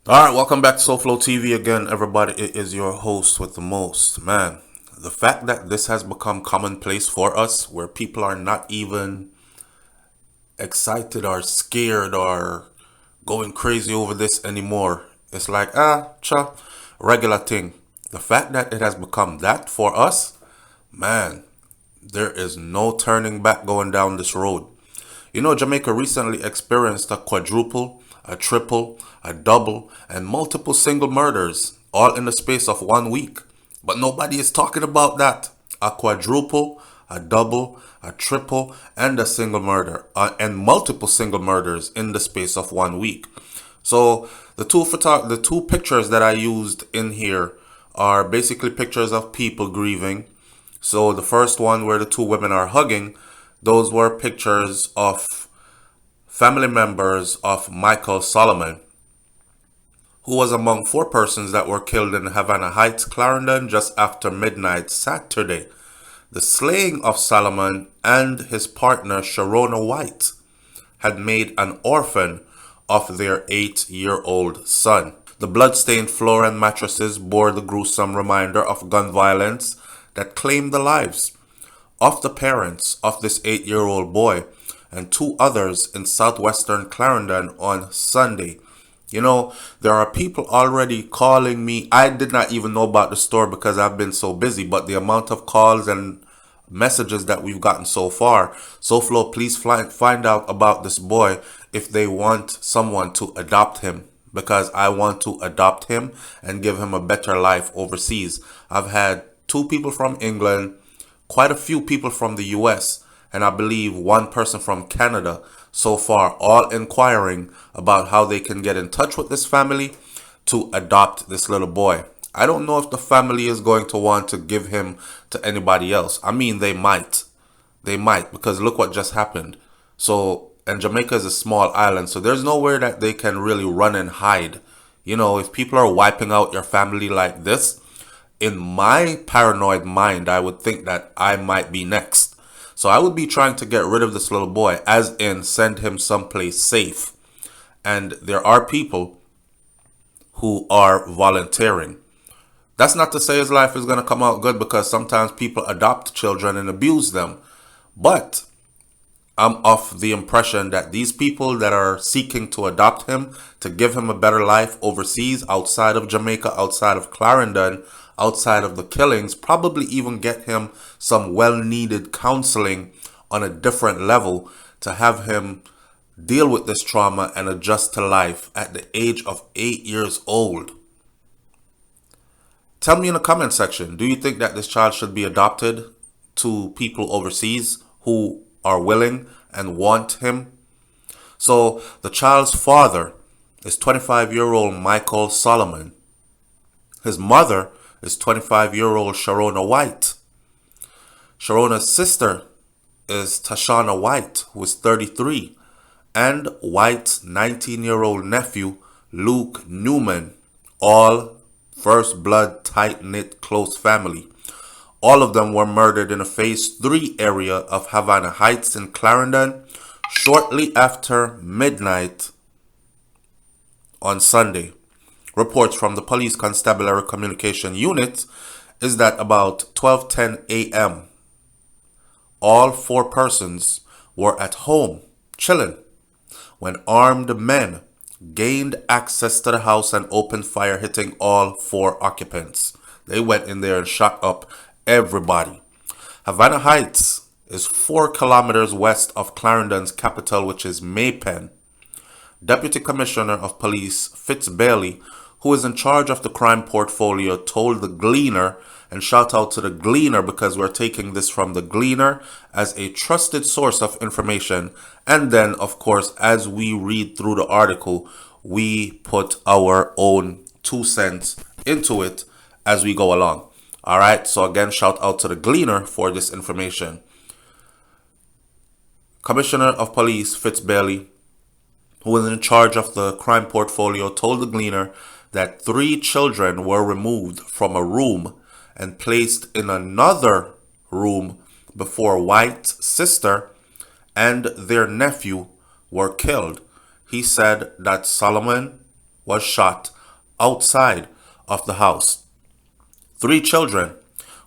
All right, welcome back to SouFLoTV again, everybody. It is your host with the most. Man, the fact that this has become commonplace for us, where people are not even excited or scared or going crazy over this anymore. It's like, regular thing. The fact that it has become that for us, man, there is no turning back going down this road. You know, Jamaica recently experienced a quadruple, a triple, a double, and multiple single murders, all in the space of 1 week. But nobody is talking about that. A quadruple, a double, a triple, and a single murder, and multiple single murders in the space of 1 week. So the two pictures that I used in here are basically pictures of people grieving. So the first one where the two women are hugging, those were pictures of family members of Michael Solomon, who was among four persons that were killed in Havana Heights, Clarendon, just after midnight Saturday. The slaying of Solomon and his partner Sharona White had made an orphan of their 8-year-old son. The blood-stained floor and mattresses bore the gruesome reminder of gun violence that claimed the lives of the parents of this 8-year-old boy and two others in southwestern Clarendon on Sunday. You know, there are people already calling me. I did not even know about the store because I've been so busy, but the amount of calls and messages that we've gotten so far. SouFLo, please find out about this boy if they want someone to adopt him, because I want to adopt him and give him a better life overseas. I've had two people from England, quite a few people from the US, and I believe one person from Canada so far, all inquiring about how they can get in touch with this family to adopt this little boy. I don't know if the family is going to want to give him to anybody else. I mean, they might. They might, because look what just happened. So, and Jamaica is a small island, so there's nowhere that they can really run and hide. You know, if people are wiping out your family like this, in my paranoid mind, I would think that I might be next. So I would be trying to get rid of this little boy, as in send him someplace safe. And there are people who are volunteering. That's not to say his life is going to come out good, because sometimes people adopt children and abuse them. But I'm of the impression that these people that are seeking to adopt him, to give him a better life overseas, outside of Jamaica, outside of Clarendon, outside of the killings, probably even get him some well-needed counseling on a different level to have him deal with this trauma and adjust to life at the age of 8 years old. Tell me in the comment section, do you think that this child should be adopted to people overseas who are willing and want him? So the child's father is 25-year-old Michael Solomon. His mother is 25-year-old Sharona White. Sharona's sister is Tashana White, who is 33, and White's 19-year-old nephew, Luke Newman, all first blood, tight-knit, close family. All of them were murdered in a Phase 3 area of Havana Heights in Clarendon shortly after midnight on Sunday. Reports from the Police Constabulary Communication Unit is that about 12:10 a.m., all four persons were at home chilling when armed men gained access to the house and opened fire, hitting all four occupants. They went in there and shot up everybody. Havana Heights is 4 kilometers west of Clarendon's capital, which is Maypen. Deputy Commissioner of Police Fitz Bailey, who is in charge of the crime portfolio, told the GLEANER, and shout out to the GLEANER because we're taking this from the GLEANER as a trusted source of information. And then, of course, as we read through the article, we put our own 2 cents into it as we go along. All right, so again, shout out to the GLEANER for this information. Commissioner of Police Fitz Bailey, who was in charge of the crime portfolio, told the GLEANER that 3 children were removed from a room and placed in another room before White's sister and their nephew were killed. He said that Solomon was shot outside of the house. 3 children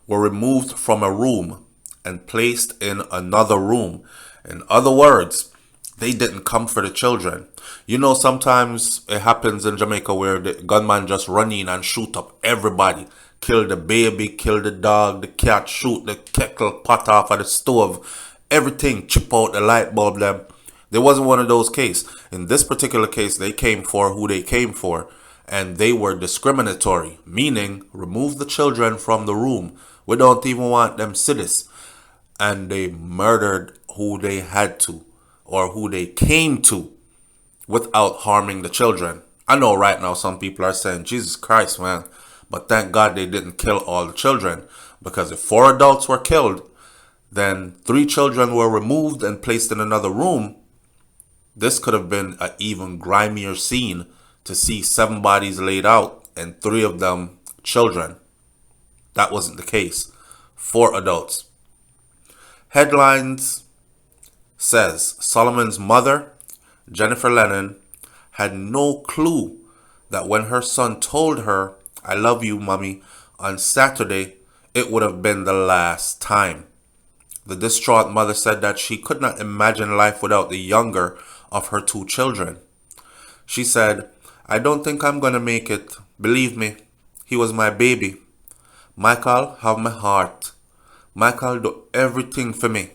were removed from a room and placed in another room. In other words, they didn't come for the children. You know, sometimes it happens in Jamaica where the gunman just run in and shoot up everybody. Kill the baby, kill the dog, the cat, shoot the kettle pot off of the stove. Everything, chip out the light bulb them. There wasn't one of those cases. In this particular case, they came for who they came for. And they were discriminatory, meaning remove the children from the room. We don't even want them citizens. And they murdered who they had to or who they came to without harming the children. I know right now some people are saying, Jesus Christ, man. But thank God they didn't kill all the children. Because if 4 adults were killed, then 3 children were removed and placed in another room. This could have been an even grimier scene to see 7 bodies laid out and 3 of them children. That wasn't the case. 4 adults. Headlines says Solomon's mother, Jennifer Lennon, had no clue that when her son told her, I love you, mommy, on Saturday, it would have been the last time. The distraught mother said that she could not imagine life without the younger of her 2 children. She said, I don't think I'm going to make it. Believe me, he was my baby. Michael have my heart. Michael do everything for me,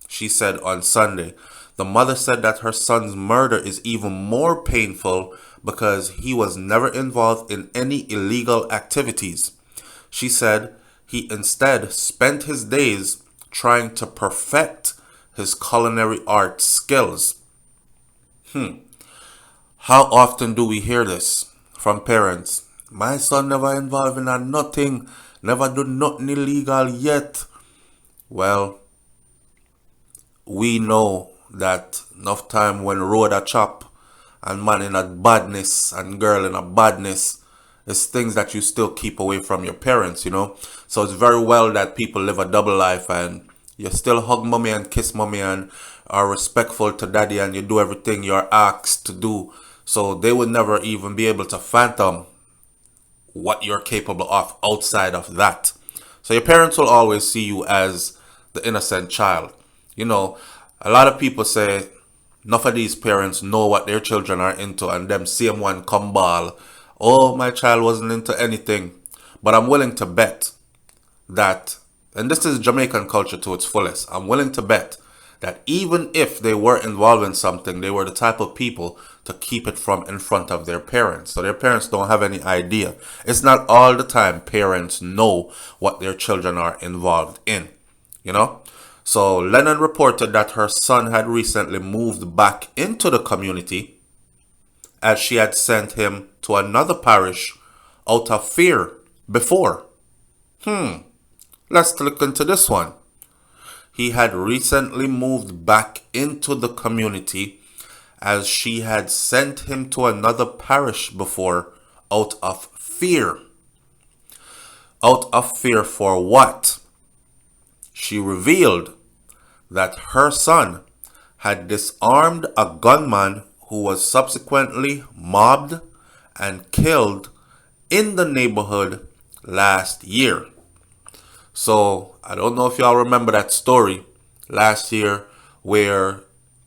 she said on Sunday. The mother said that her son's murder is even more painful because he was never involved in any illegal activities. She said he instead spent his days trying to perfect his culinary art skills. How often do we hear this from parents? My son never involved in nothing, never do nothing illegal yet. Well, we know that enough time when road a chop and man in a badness and girl in a badness is things that you still keep away from your parents, you know. So it's very well that people live a double life and you still hug mommy and kiss mommy and are respectful to daddy and you do everything you're asked to do. So they would never even be able to fathom what you're capable of outside of that. So your parents will always see you as the innocent child. You know, a lot of people say enough of these parents know what their children are into and them same one come ball. Oh, my child wasn't into anything. But I'm willing to bet that, and this is Jamaican culture to its fullest, I'm willing to bet that even if they were involved in something, they were the type of people to keep it from in front of their parents. So their parents don't have any idea. It's not all the time parents know what their children are involved in, you know? So Lennon reported that her son had recently moved back into the community as she had sent him to another parish out of fear before. Let's look into this one. He had recently moved back into the community as she had sent him to another parish before out of fear. Out of fear for what? She revealed that her son had disarmed a gunman who was subsequently mobbed and killed in the neighborhood last year. So I don't know if y'all remember that story last year where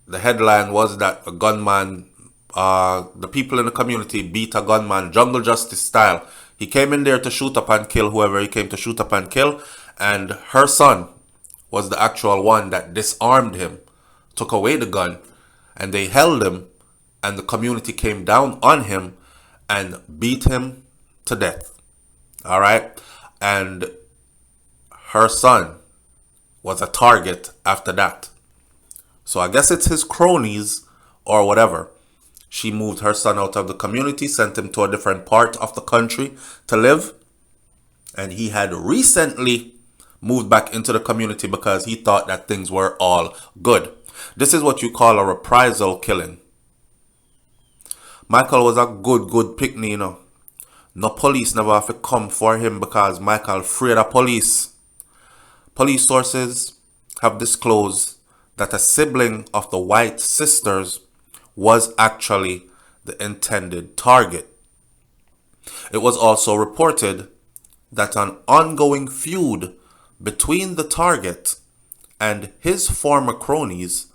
the headline was that a gunman, the people in the community beat a gunman, jungle justice style. He came in there to shoot up and kill whoever he came to shoot up and kill. And her son was the actual one that disarmed him, took away the gun, and they held him. And the community came down on him and beat him to death. All right. And her son was a target after that. So I guess it's his cronies or whatever. She moved her son out of the community, sent him to a different part of the country to live. And he had recently moved back into the community because he thought that things were all good. This is what you call a reprisal killing. Michael was a good picnic, you know. No police never have to come for him because Michael afraid of police. Police sources have disclosed that a sibling of the White sisters was actually the intended target. It was also reported that an ongoing feud between the target and his former cronies,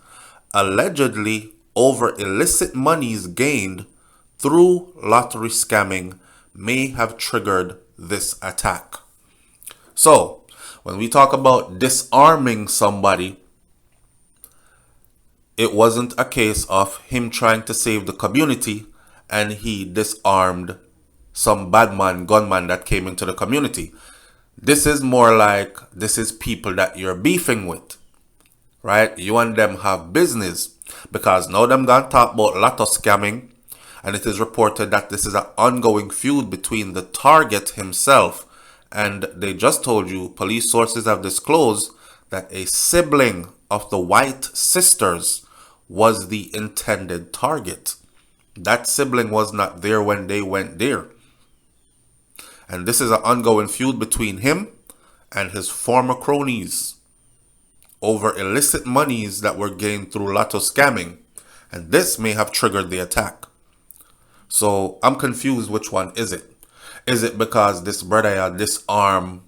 allegedly over illicit monies gained through lottery scamming, may have triggered this attack. So, when we talk about disarming somebody, it wasn't a case of him trying to save the community and he disarmed some badman, gunman that came into the community. This is more like, this is people that you're beefing with, right? You and them have business, because now them gonna talk about lotto scamming, and it is reported that this is an ongoing feud between the target himself, and they just told you, police sources have disclosed that a sibling of the White sisters was the intended target. That sibling was not there when they went there. And this is an ongoing feud between him and his former cronies over illicit monies that were gained through lotto scamming. And this may have triggered the attack. So I'm confused, which one is it? Is it because this brother had disarmed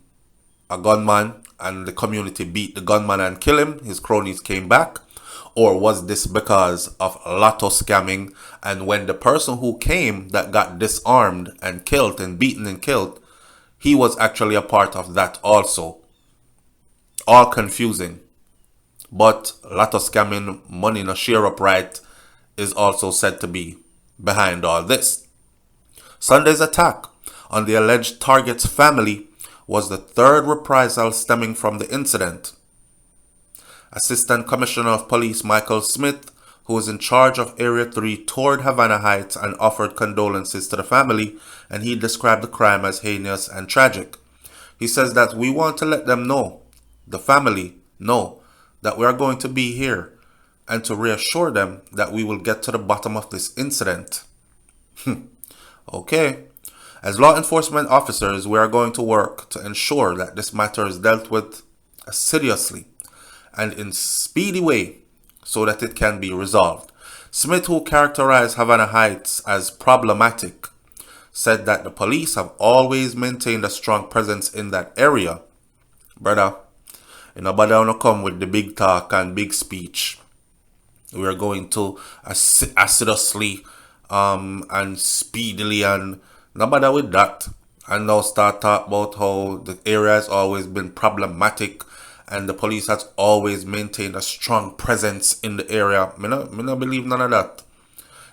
a gunman and the community beat the gunman and kill him, his cronies came back? Or was this because of lotto scamming, and when the person who came that got disarmed and killed and beaten and killed, he was actually a part of that also? All confusing. But lotto scamming, money in a share upright, is also said to be behind all this. Sunday's attack on the alleged target's family was the third reprisal stemming from the incident. Assistant Commissioner of Police Michael Smith, who was in charge of Area 3, toured Havana Heights and offered condolences to the family, and he described the crime as heinous and tragic. He says that we want to let them know, the family know, that we are going to be here, and to reassure them that we will get to the bottom of this incident. Okay. As law enforcement officers, we are going to work to ensure that this matter is dealt with assiduously and in speedy way so that it can be resolved. Smith, who characterized Havana Heights as problematic, said that the police have always maintained a strong presence in that area. Brother, nobody wanna come with the big talk and big speech. We are going to assiduously and speedily, and nobody with that. And now start talk about how the area has always been problematic and the police has always maintained a strong presence in the area. Me no believe none of that.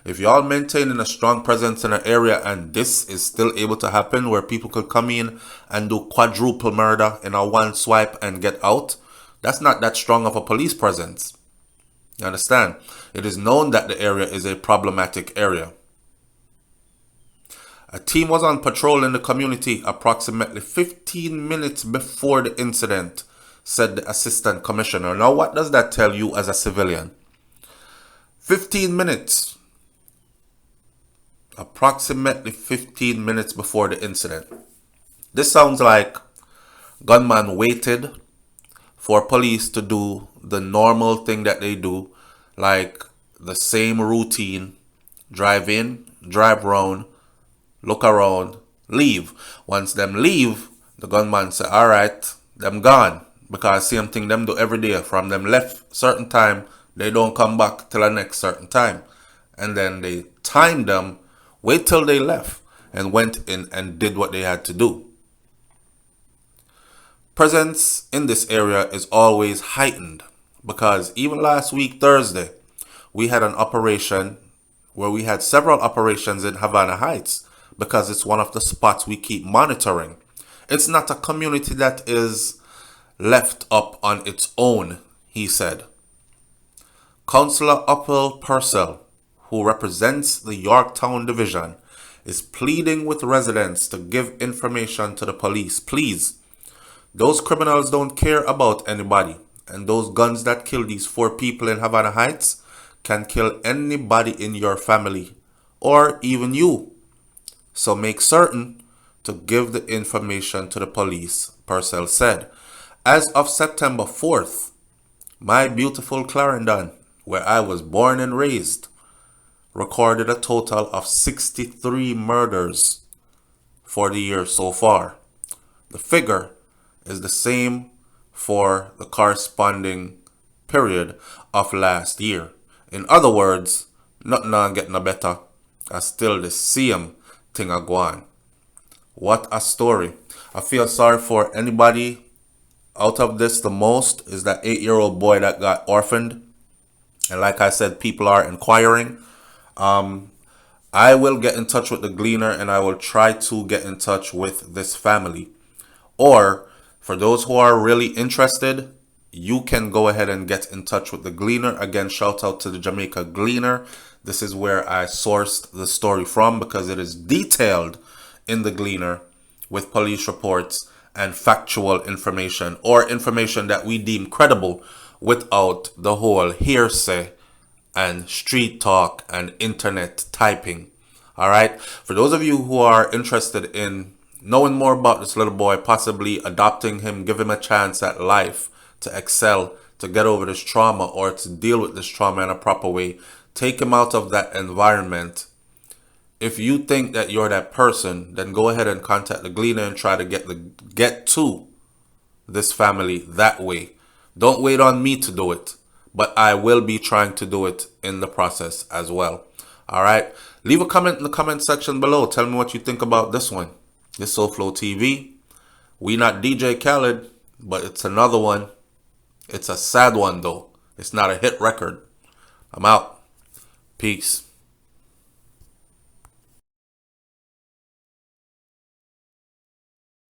If y'all maintaining a strong presence in an area and this is still able to happen, where people could come in and do quadruple murder in a one swipe and get out, that's not that strong of a police presence. You understand? It is known that the area is a problematic area. A team was on patrol in the community approximately 15 minutes before the incident, said the assistant commissioner. Now, what does that tell you as a civilian? 15 minutes. Approximately 15 minutes before the incident. This sounds like gunman waited for police to do the normal thing that they do, like the same routine: drive in, drive round, look around, leave. Once them leave, the gunman say, all right, them gone. Because same thing them do every day. From them left certain time, they don't come back till the next certain time. And then they time them, wait till they left, and went in and did what they had to do. Presence in this area is always heightened, because even last week, Thursday, we had an operation where we had several operations in Havana Heights, because it's one of the spots we keep monitoring. It's not a community that is left up on its own, he said. Councillor Uppel Purcell, who represents the Yorktown Division, is pleading with residents to give information to the police. Please. Those criminals don't care about anybody, and those guns that kill these 4 people in Havana Heights can kill anybody in your family, or even you. So make certain to give the information to the police, Purcell said. As of September 4th, my beautiful Clarendon, where I was born and raised, recorded a total of 63 murders for the year so far. The figure is the same for the corresponding period of last year. In other words, nothing not getting no better. I still the same thing a go on. What a story. I feel sorry for anybody out of this. The most is that 8-year-old boy that got orphaned. And like I said, people are inquiring. I will get in touch with the Gleaner and I will try to get in touch with this family. Or for those who are really interested, you can go ahead and get in touch with the Gleaner. Again, shout out to the Jamaica Gleaner. This is where I sourced the story from because it is detailed in the Gleaner with police reports and factual information, or information that we deem credible without the whole hearsay and street talk and internet typing. All right. For those of you who are interested in knowing more about this little boy, possibly adopting him, give him a chance at life to excel, to get over this trauma or to deal with this trauma in a proper way, take him out of that environment. If you think that you're that person, then go ahead and contact the Gleaner and try to get to this family that way. Don't wait on me to do it, but I will be trying to do it in the process as well. All right. Leave a comment in the comment section below. Tell me what you think about this one. This SouFLoTV. We not DJ Khaled, but it's another one. It's a sad one though. It's not a hit record. I'm out. Peace.